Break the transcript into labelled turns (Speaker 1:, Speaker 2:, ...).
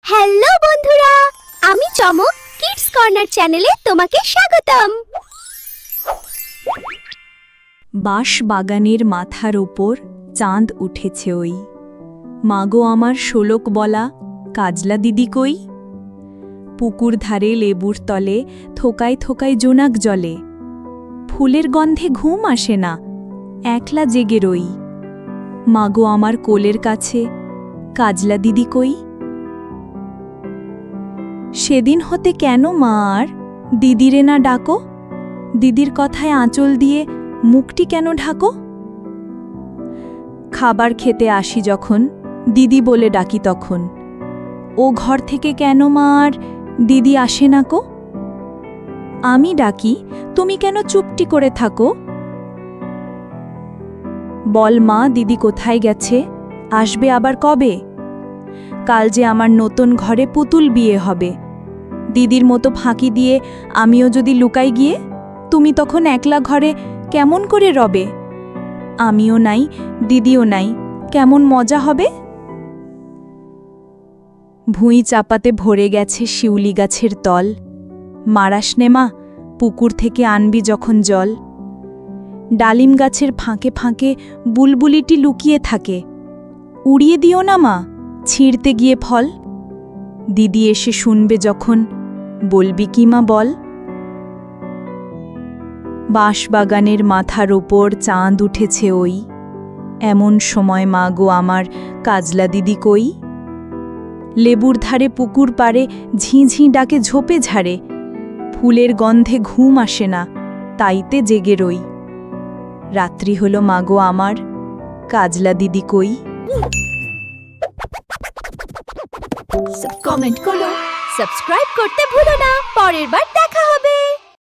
Speaker 1: Hello বন্ধুরা, আমি চমক কিডস কর্নার চ্যানেলে তোমাকে স্বাগতম।
Speaker 2: বাঁশ বাগানের মাথার ওপর চাঁদ উঠেছে ওই, মাগো আমার শোলক বলা কাজলা দিদি কই। পুকুর ধারে লেবুর তলে থোকায় থোকায় জোনাক জলে, ফুলের গন্ধে ঘুম আসে না, একলা জেগে রই। মাগো আমার কোলের কাছে কাজলা দিদি কই। সেদিন হতে কেন মা আর দিদিরে না ডাকো, দিদির কথায় আঁচল দিয়ে মুখটি কেন ঢাকো। খাবার খেতে আসি যখন দিদি বলে ডাকি তখন, ও ঘর থেকে কেন মা আর দিদি আসে না কো। আমি ডাকি তুমি কেন চুপটি করে থাকো। বল মা দিদি কোথায় গেছে, আসবে আবার কবে। কাল যে আমার নতুন ঘরে পুতুল বিয়ে হবে, দিদির মতো ফাঁকি দিয়ে আমিও যদি লুকাই গিয়ে, তুমি তখন একলা ঘরে কেমন করে রবে। আমিও নাই দিদিও নাই, কেমন মজা হবে। ভুঁই চাপাতে ভরে গেছে শিউলি গাছের তল, মারাস নে মা পুকুর থেকে আনবি যখন জল। ডালিম গাছের ফাঁকে ফাঁকে বুলবুলিটি লুকিয়ে থাকে, উড়িয়ে দিও না মা ছিঁড়তে গিয়ে ফল। দিদি এসে শুনবে যখন, বলবি কি মা বল। বাঁশবাগানের মাথার ওপর চাঁদ উঠেছে ওই, এমন সময় মা গো আমার কাজলা দিদি কই। লেবুর ধারে পুকুর পাড়ে ঝিঁঝি ডাকে ঝোপে ঝাড়ে, ফুলের গন্ধে ঘুম আসে না, তাইতে জেগে রই। রাত্রি হলো মা গো আমার কাজলা দিদি কই।
Speaker 1: কমেন্ট করো, সাবস্ক্রাইব করতে ভুলো না। পরের বার